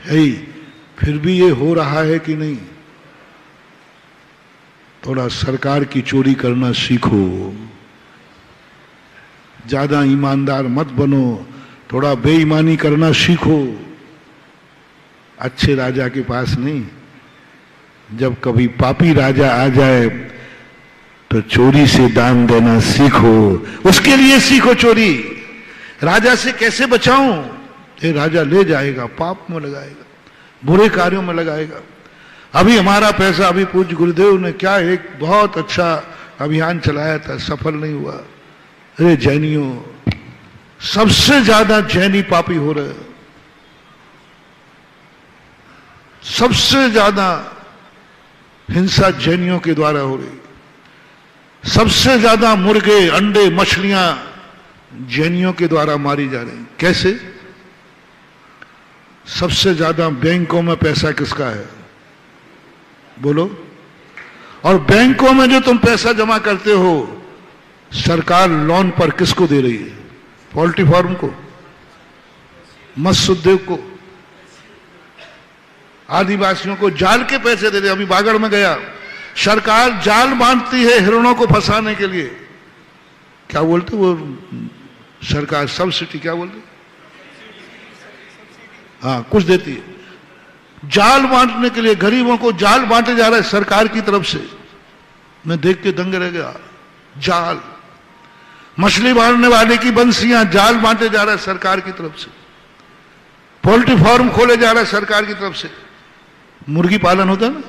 है ही, फिर भी ये हो रहा है कि नहीं? थोड़ा सरकार की चोरी करना सीखो, ज्यादा ईमानदार मत बनो, थोड़ा बेईमानी करना सीखो। अच्छे राजा के पास नहीं, जब कभी पापी राजा आ जाए तो चोरी से दान देना सीखो, उसके लिए सीखो चोरी। राजा से कैसे बचाऊं? ये राजा ले जाएगा, पाप में लगाएगा, बुरे कार्यों में लगाएगा। अभी हमारा पैसा, अभी पूज्य गुरुदेव ने क्या एक बहुत अच्छा अभियान चलाया था, सफल नहीं हुआ। अरे जैनियों, सबसे ज्यादा जैनी पापी हो रहे, सबसे ज्यादा हिंसा जैनियों के द्वारा हो रही, सबसे ज्यादा मुर्गे, अंडे, मछलियां जैनियों के द्वारा मारी जा रही। कैसे? सबसे ज्यादा बैंकों में पैसा किसका है? बोलो। और बैंकों में जो तुम पैसा जमा करते हो, सरकार लोन पर किसको दे रही है? पोल्ट्री फार्म को, मत्स्य उद्योग को, आदिवासियों को जाल के पैसे दे रहे। अभी बागड़ में गया, सरकार जाल बांधती है हिरणों को फंसाने के लिए। क्या बोलते वो सरकार? सब्सिडी, क्या बोलते? हाँ, कुछ देती है जाल बांटने के लिए। गरीबों को जाल बांटे जा रहा है सरकार की तरफ से। मैं देख के दंग रह गया। जाल, मछली मारने वाले की बंसियां, जाल बांटे जा रहा है सरकार की तरफ से। पोल्ट्री फार्म खोले जा रहा है सरकार की तरफ से। मुर्गी पालन होता है ना,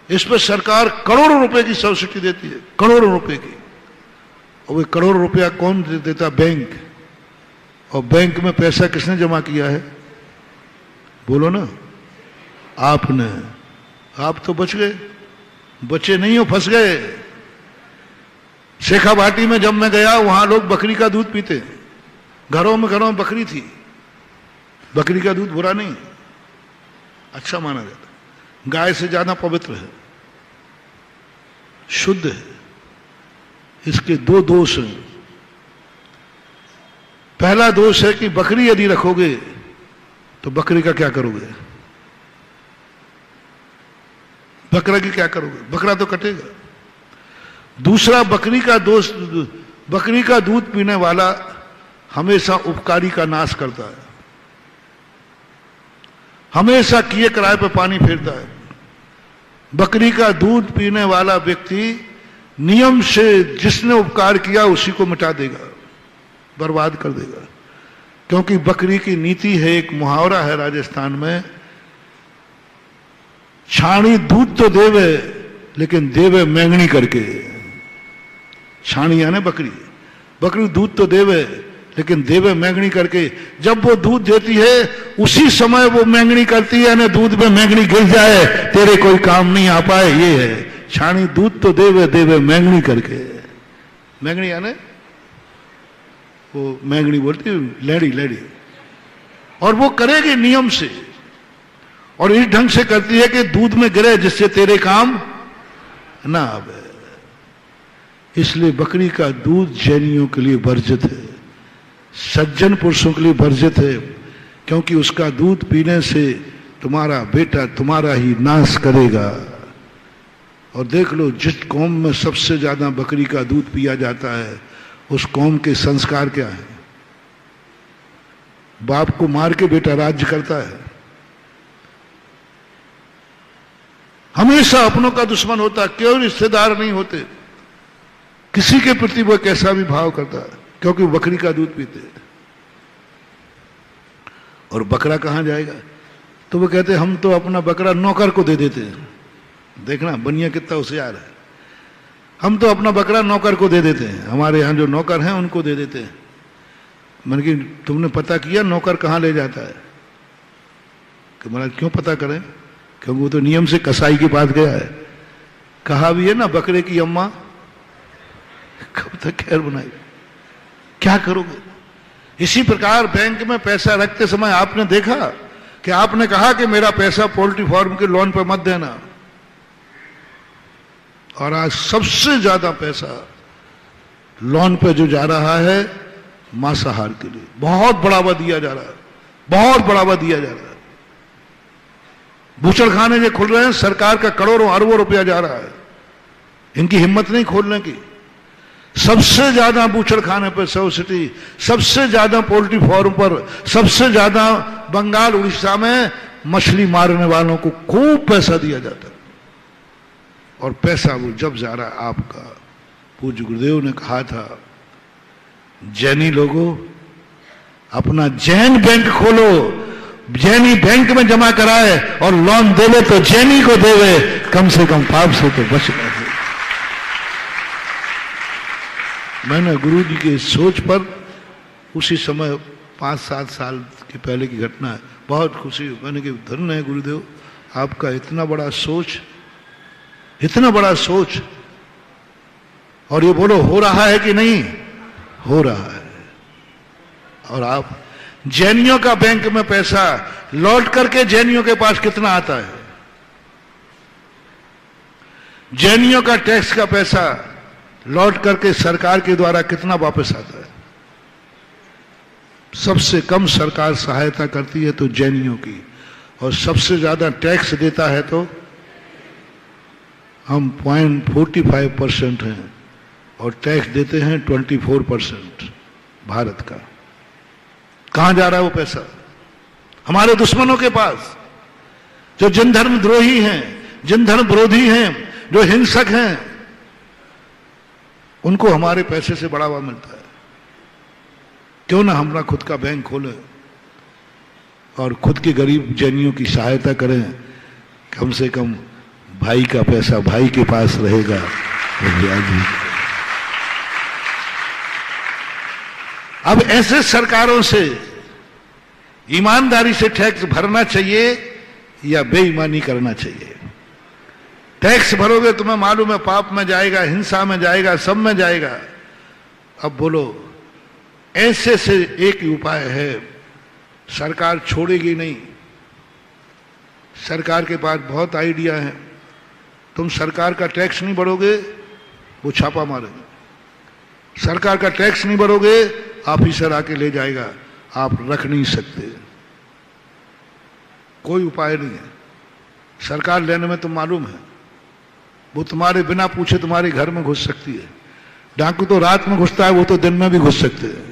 इस पर सरकार करोड़ों रुपए की सब्सिडी देती है, करोड़ों रुपए की। और वे करोड़ रुपया कौन देता? बैंक। और बैंक में पैसा किसने जमा किया है? बोलो ना, आपने। आप तो बच गए, बचे नहीं हो, फंस गए। शेखावाटी में जब मैं गया, वहां लोग बकरी का दूध पीते, घरों में बकरी थी। बकरी का दूध बुरा नहीं, अच्छा माना जाता, गाय से ज्यादा पवित्र है, शुद्ध है। इसके दो दोष हैं। पहला दोष है कि बकरी यदि रखोगे तो बकरी का क्या करोगे? बकरा की क्या करोगे? बकरा तो कटेगा। दूसरा, बकरी का दोष, बकरी का दूध पीने वाला हमेशा उपकारी का नाश करता है, हमेशा किए किराए पे पानी फेरता है। बकरी का दूध पीने वाला व्यक्ति नियम से जिसने उपकार किया उसी को मिटा देगा, बर्बाद कर देगा। क्योंकि बकरी की नीति है, एक मुहावरा है राजस्थान में, छाणी दूध तो देवे लेकिन देवे मैंगनी करके। छाणी यानी बकरी, बकरी दूध तो देवे लेकिन देवे मैंगनी करके। जब वो दूध देती है उसी समय वो मैंगनी करती है, यानी दूध में मैंगनी गिर जाए, तेरे कोई काम नहीं आ पाए। ये है छाणी दूध तो देवे, देवे मैंगनी करके। मैंगनी यानी वो मैंगनी बोलती है, लेडी लेडी। और वो करेगी नियम से, और इस ढंग से करती है कि दूध में गिरे जिससे तेरे काम ना आवे। इसलिए बकरी का दूध जैनियों के लिए वर्जित है, सज्जन पुरुषों के लिए वर्जित है। क्योंकि उसका दूध पीने से तुम्हारा बेटा तुम्हारा ही नाश करेगा। और देख लो, जिस कौम में सबसे ज्यादा बकरी का दूध पिया जाता है, उस कौम के संस्कार क्या है? बाप को मार के बेटा राज्य करता है, हमेशा अपनों का दुश्मन होता है, क्यों रिश्तेदार नहीं होते, किसी के प्रति वो कैसा भी भाव करता है, क्योंकि बकरी का दूध पीते हैं। और बकरा कहां जाएगा? तो वो कहते हम तो अपना बकरा नौकर को दे देते हैं। देखना बनिया कितना होशियार है। हम तो अपना बकरा नौकर को दे देते हैं, हमारे यहां जो नौकर हैं उनको दे देते हैं। मन की तुमने पता किया नौकर कहां ले जाता है? कि महाराज क्यों पता करें? क्योंकि वो तो नियम से कसाई के पास गया है। कहा भी है ना, बकरे की अम्मा कब तक खैर बनाई। क्या करोगे? इसी प्रकार बैंक में पैसा रखते समय आपने देखा कि आपने कहा कि मेरा पैसा पोल्ट्री फार्म के लोन पर मत देना, और आज सबसे ज्यादा पैसा लोन पे जो जा रहा है मांसाहार के लिए बहुत बढ़ावा दिया जा रहा है, बहुत बढ़ावा दिया जा रहा है। बूचड़खाने जो खुल रहे हैं, सरकार का करोड़ों अरबों रुपया जा रहा है, इनकी हिम्मत नहीं खोलने की। सबसे ज्यादा बूचड़खाने पर 100 सिटी, सबसे ज्यादा पोल्ट्री फार्म पर, सबसे ज्यादा बंगाल उड़ीसा में मछली मारने वालों को खूब पैसा दिया जाता है। और पैसा वो जब जा रहा है आपका, पूज्य गुरुदेव ने कहा था, जैनी लोगों अपना जैन बैंक खोलो, जैनी बैंक में जमा कराए और लोन दे ले तो जैनी को देवे, कम से कम पाप से तो बच गए। मैंने गुरु जी की सोच पर उसी समय 5-7 साल के पहले की घटना है, बहुत खुशी। मैंने कहा धन्य है गुरुदेव, आपका इतना बड़ा सोच, इतना बड़ा सोच। और ये बोलो हो रहा है कि नहीं हो रहा है। और आप जैनियों का बैंक में पैसा लौट करके जैनियों के पास कितना आता है, जैनियों का टैक्स का पैसा लौट करके सरकार के द्वारा कितना वापस आता है। सबसे कम सरकार सहायता करती है तो जैनियों की, और सबसे ज्यादा टैक्स देता है तो हम 0.45% हैं और टैक्स देते हैं 24% भारत का। कहां जा रहा है वो पैसा? हमारे दुश्मनों के पास, जो जिन धर्म द्रोही हैं, जिन धर्म विरोधी हैं, जो हिंसक हैं, उनको हमारे पैसे से बढ़ावा मिलता है। क्यों ना हमरा खुद का बैंक खोले और खुद के गरीब जैनियों की सहायता करें। कम से कम भाई का पैसा भाई के पास रहेगा। अब ऐसे सरकारों से ईमानदारी से टैक्स भरना चाहिए या बेईमानी करना चाहिए? टैक्स भरोगे तुम्हें मालूम है पाप में जाएगा, हिंसा में जाएगा, सब में जाएगा। अब बोलो, ऐसे से एक ही उपाय है, सरकार छोड़ेगी नहीं। सरकार के पास बहुत आइडिया है। तुम सरकार का टैक्स नहीं भरोगे, वो छापा मारेंगे। सरकार का टैक्स नहीं भरोगे, ऑफिसर आके ले जाएगा, आप रख नहीं सकते। कोई उपाय नहीं है। सरकार लेने में तुम मालूम है, वो तुम्हारे बिना पूछे तुम्हारे घर में घुस सकती है। डाकू तो रात में घुसता है, वो तो दिन में भी घुस सकते हैं।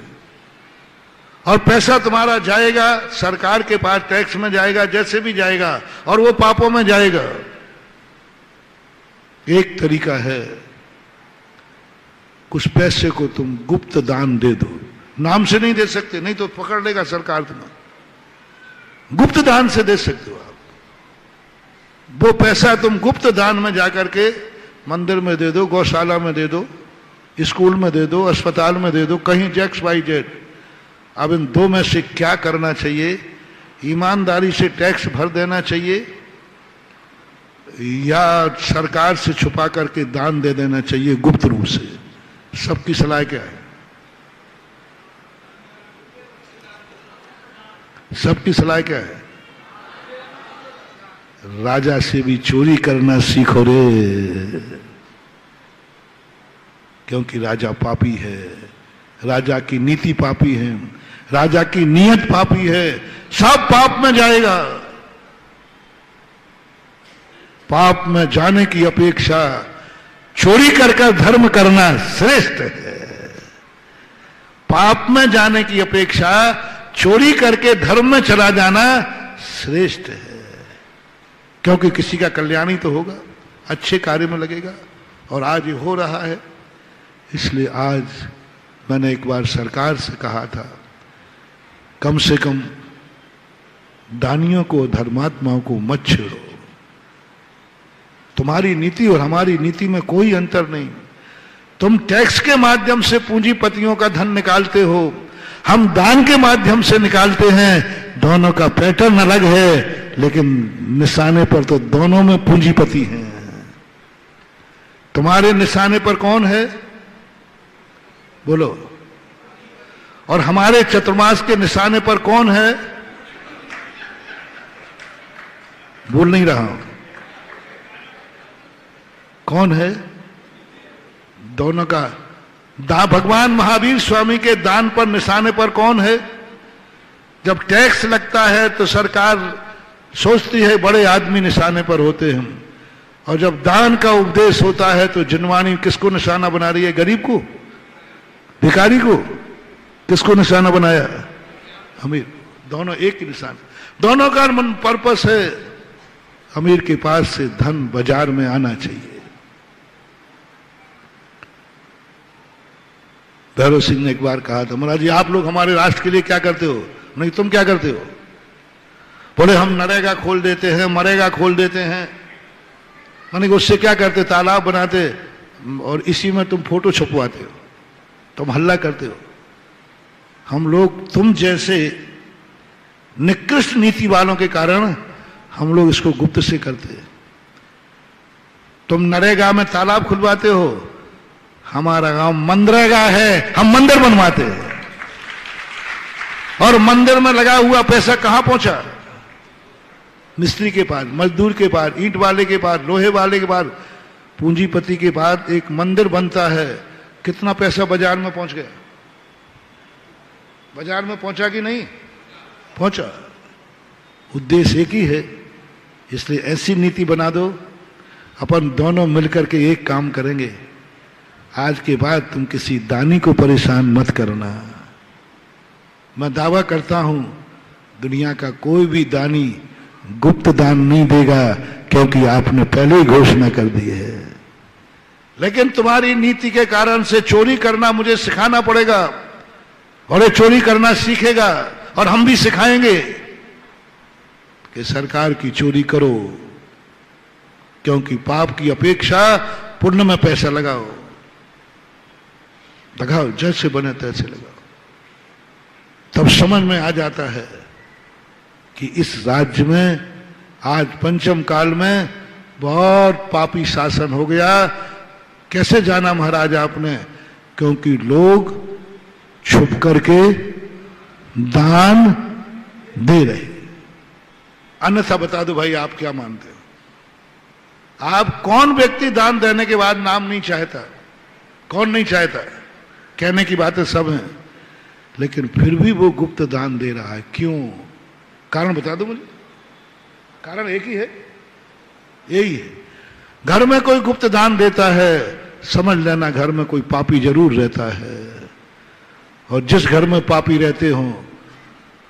और पैसा तुम्हारा जाएगा सरकार के पास, टैक्स में जाएगा, जैसे भी जाएगा, और वो पापों में जाएगा। एक तरीका है, कुछ पैसे को तुम गुप्त दान दे दो। नाम से नहीं दे सकते, नहीं तो पकड़ लेगा सरकार तुम्हें। गुप्त दान से दे सकते हो आप। वो पैसा तुम गुप्त दान में जाकर के मंदिर में दे दो, गौशाला में दे दो, स्कूल में दे दो, अस्पताल में दे दो, कहीं XYZ। अब इन दो में से क्या करना चाहिए? ईमानदारी से टैक्स भर देना चाहिए या सरकार से छुपा करके दान दे देना चाहिए गुप्त रूप से? सबकी सलाह क्या है? सबकी सलाह क्या है? राजा से भी चोरी करना सीखो रे, क्योंकि राजा पापी है, राजा की नीति पापी है, राजा की नीयत पापी है, सब पाप में जाएगा। पाप में जाने की अपेक्षा चोरी कर धर्म करना श्रेष्ठ है। पाप में जाने की अपेक्षा चोरी करके धर्म में चला जाना श्रेष्ठ है, क्योंकि किसी का कल्याण ही तो होगा, अच्छे कार्य में लगेगा। और आज ये हो रहा है। इसलिए आज मैंने एक बार सरकार से कहा था, कम से कम दानियों को, धर्मात्माओं को मत छेड़ो। तुम्हारी नीति और हमारी नीति में कोई अंतर नहीं। तुम टैक्स के माध्यम से पूंजीपतियों का धन निकालते हो, हम दान के माध्यम से निकालते हैं। दोनों का पैटर्न अलग है, लेकिन निशाने पर तो दोनों में पूंजीपति हैं। तुम्हारे निशाने पर कौन है बोलो? और हमारे चतुर्मास के निशाने पर कौन है? बोल नहीं रहा हूं, कौन है? दोनों का भगवान महावीर स्वामी के दान पर, निशाने पर कौन है? जब टैक्स लगता है तो सरकार सोचती है बड़े आदमी निशाने पर होते हैं, और जब दान का उपदेश होता है तो जिनवानी किसको निशाना बना रही है? गरीब को, भिखारी को? किसको निशाना बनाया? अमीर। दोनों एक ही निशान, दोनों का मन पर्पस है अमीर के पास से धन बाजार में आना चाहिए। भैरव सिंह ने एक बार कहा था, महाराज जी आप लोग हमारे राष्ट्र के लिए क्या करते हो? नहीं, तुम क्या करते हो? बोले हम नरेगा खोल देते हैं, मरेगा खोल देते हैं। मैंने उससे क्या करते? तालाब बनाते और इसी में तुम फोटो छपवाते हो, तुम हल्ला करते हो। हम लोग तुम जैसे निकृष्ट नीति वालों के कारण हम लोग इसको गुप्त से करते हैं। तुम नरेगा में तालाब खुलवाते हो, हमारा गांव मनरेगा है, हम मंदिर बनवाते हैं। और मंदिर में लगा हुआ पैसा कहां पहुंचा? मिस्त्री के पास, मजदूर के पास, ईंट वाले के पास, लोहे वाले के पास, पूंजीपति के पास एक मंदिर बनता है। कितना पैसा बाजार में पहुंच गया? बाजार में पहुंचा कि नहीं पहुंचा? उद्देश्य एक ही है, इसलिए ऐसी नीति बना दो, अपन दोनों मिलकर के एक काम करेंगे। आज के बाद तुम किसी दानी को परेशान मत करना। मैं दावा करता हूं दुनिया का कोई भी दानी गुप्त दान नहीं देगा, क्योंकि आपने पहले ही घोषणा कर दी है। लेकिन तुम्हारी नीति के कारण से चोरी करना मुझे सिखाना पड़ेगा, और ये चोरी करना सीखेगा, और हम भी सिखाएंगे कि सरकार की चोरी करो, क्योंकि पाप की अपेक्षा पुण्य में पैसा लगाओ। जैसे बने तैसे लगाओ। तब समझ में आ जाता है कि इस राज्य में आज पंचम काल में बहुत पापी शासन हो गया। कैसे जाना महाराज आपने? क्योंकि लोग छुप करके दान दे रहे। अन्यथा बता दो भाई, आप क्या मानते हो? आप कौन व्यक्ति दान देने के बाद नाम नहीं चाहता? कौन नहीं चाहता? कहने की बातें सब हैं, लेकिन फिर भी वो गुप्त दान दे रहा है। क्यों? कारण बता दो मुझे। कारण एक ही है, यही है। घर में कोई गुप्त दान देता है, समझ लेना घर में कोई पापी जरूर रहता है। और जिस घर में पापी रहते हो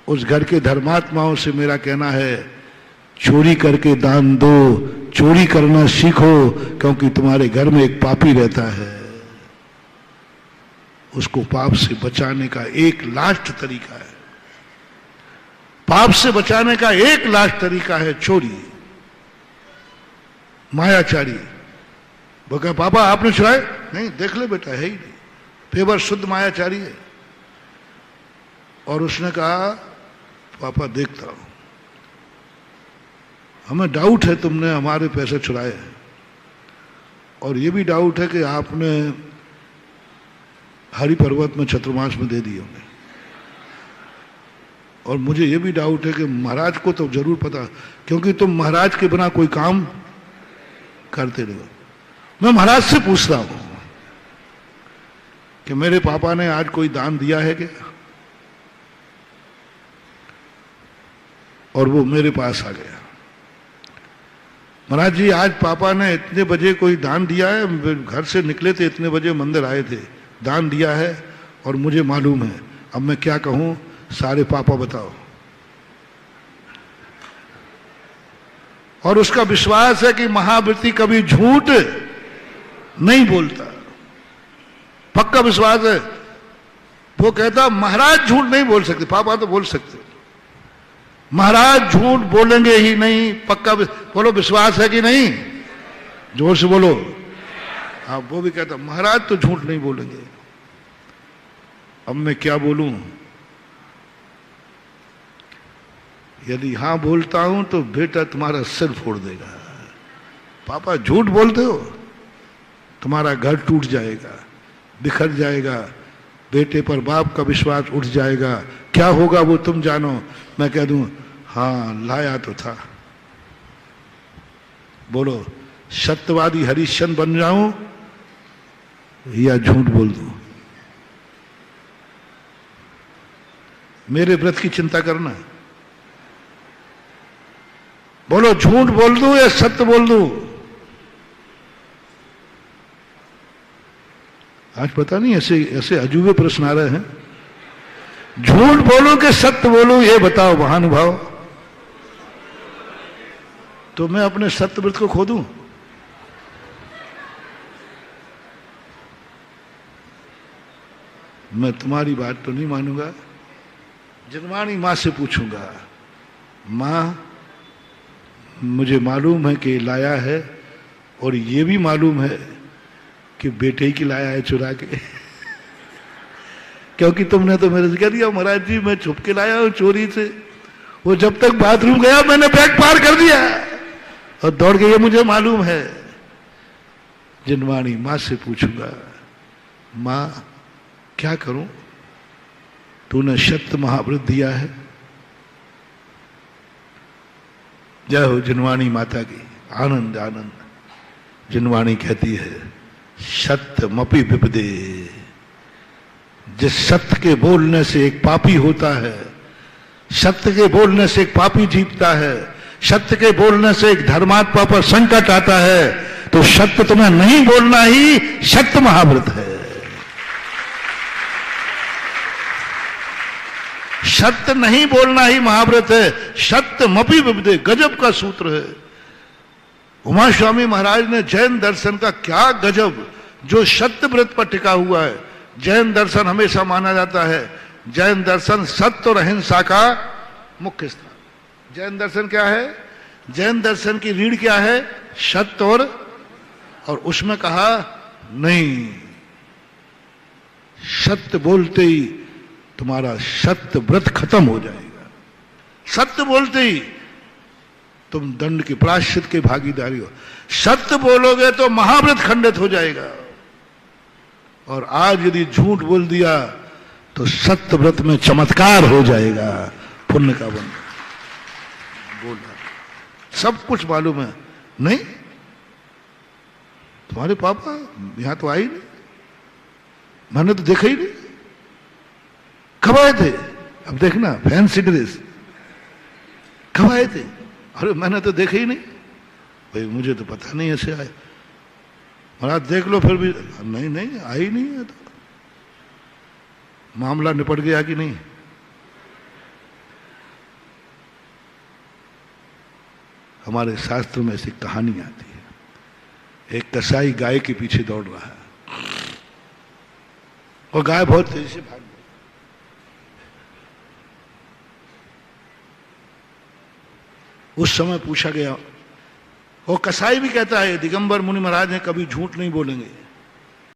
उस घर के धर्मात्माओं से मेरा कहना है, चोरी करके दान दो, चोरी करना सीखो, क्योंकि तुम्हारे घर में एक पापी रहता है। उसको पाप से बचाने का एक लास्ट तरीका है, पाप से बचाने का एक लास्ट तरीका है चोरी, मायाचारी। वो कहे पापा आपने चुराए? नहीं, देख ले बेटा, है ही नहीं, पेवर शुद्ध मायाचारी है। और उसने कहा पापा देखता हूं, हमें डाउट है तुमने हमारे पैसे चुराए हैं, और ये भी डाउट है कि आपने हरि पर्वत में चतुर्मास में दे दिए होंगे, और मुझे ये भी डाउट है कि महाराज को तो जरूर पता, क्योंकि तुम महाराज के बिना कोई काम करते रहो। मैं महाराज से पूछ रहा हूं कि मेरे पापा ने आज कोई दान दिया है क्या? और वो मेरे पास आ गया, महाराज जी आज पापा ने इतने बजे कोई दान दिया है, घर से निकले थे इतने बजे मंदिर आए थे, दान दिया है और मुझे मालूम है। अब मैं क्या कहूं? सारे पापा बताओ। और उसका विश्वास है कि महाव्रती कभी झूठ नहीं बोलता, पक्का विश्वास है। वो कहता महाराज झूठ नहीं बोल सकते, पापा तो बोल सकते, महाराज झूठ बोलेंगे ही नहीं, पक्का। बोलो विश्वास है कि नहीं? जोर से बोलो। हाँ, वो भी कहता महाराज तो झूठ नहीं बोलेंगे। अब मैं क्या बोलूं? यदि हां बोलता हूं तो बेटा तुम्हारा सिर फोड़ देगा। पापा झूठ बोलते हो, तुम्हारा घर टूट जाएगा, बिखर जाएगा, बेटे पर बाप का विश्वास उठ जाएगा, क्या होगा वो तुम जानो। मैं कह दूं हाँ लाया तो था। बोलो सत्यवादी हरिश्चंद्र बन जाऊं या झूठ बोल दूं? मेरे व्रत की चिंता करना, बोलो झूठ बोल दूं या सत्य बोल दूं? आज पता नहीं ऐसे ऐसे अजूबे प्रश्न आ रहे हैं। झूठ बोलूं कि सत्य बोलूं, ये बताओ महानुभाव। तो मैं अपने सत्य व्रत को खो दूं? मैं तुम्हारी बात तो नहीं मानूंगा। जनवाणी मां से पूछूंगा, मां मुझे मालूम है कि लाया है, और ये भी मालूम है कि बेटे ही की लाया है चुरा के क्योंकि तुमने तो मेरे से कह दिया महाराज जी मैं छुप के लाया हूं चोरी से। वो जब तक बाथरूम गया मैंने बैग पार कर दिया और दौड़ के, ये मुझे मालूम है। जिनवाणी मां से पूछूंगा, मां क्या करूं, तूने शत महाव्रत दिया है। जय हो जिनवाणी माता की, आनंद आनंद। जिनवाणी कहती है, सत्यमपि विपदे, जिस सत्य के बोलने से एक पापी होता है, सत्य के बोलने से एक पापी जीतता है, सत्य के बोलने से एक धर्मात्मा पर संकट आता है, तो सत्य तुम्हें नहीं बोलना ही सत्य महाव्रत है। सत्य नहीं बोलना ही महाव्रत है। सत्यमपि विपदे, गजब का सूत्र है। उमा स्वामी महाराज ने जैन दर्शन का क्या गजब, जो सत्य व्रत पर टिका हुआ है। जैन दर्शन हमेशा माना जाता है, जैन दर्शन सत्य और अहिंसा का मुख्य स्थान। जैन दर्शन क्या है? जैन दर्शन की रीढ़ क्या है? सत्य और उसमें कहा नहीं, सत्य बोलते ही तुम्हारा सत्य व्रत खत्म हो जाएगा। सत्य बोलते ही तुम दंड की प्रायश्चित के भागीदारी हो। सत्य बोलोगे तो महाव्रत खंडित हो जाएगा। और आज यदि झूठ बोल दिया तो सत्य व्रत में चमत्कार हो जाएगा, पुण्य का बन। बोला सब कुछ मालूम है नहीं? तुम्हारे पापा यहां तो आई नहीं, मैंने तो देखा ही नहीं। कब आए थे? अब देखना, फैंसी ड्रेस। कब आए थे? अरे मैंने तो देखा ही नहीं भाई, मुझे तो पता नहीं ऐसे आए। महाराज देख लो फिर भी। नहीं नहीं आई नहीं है तो मामला निपट गया कि नहीं? हमारे शास्त्र में ऐसी कहानी आती है। एक कसाई गाय के पीछे दौड़ रहा है और गाय बहुत तेजी से भाग। उस समय पूछा गया, वो कसाई भी कहता है दिगंबर मुनि महाराज ने कभी झूठ नहीं बोलेंगे।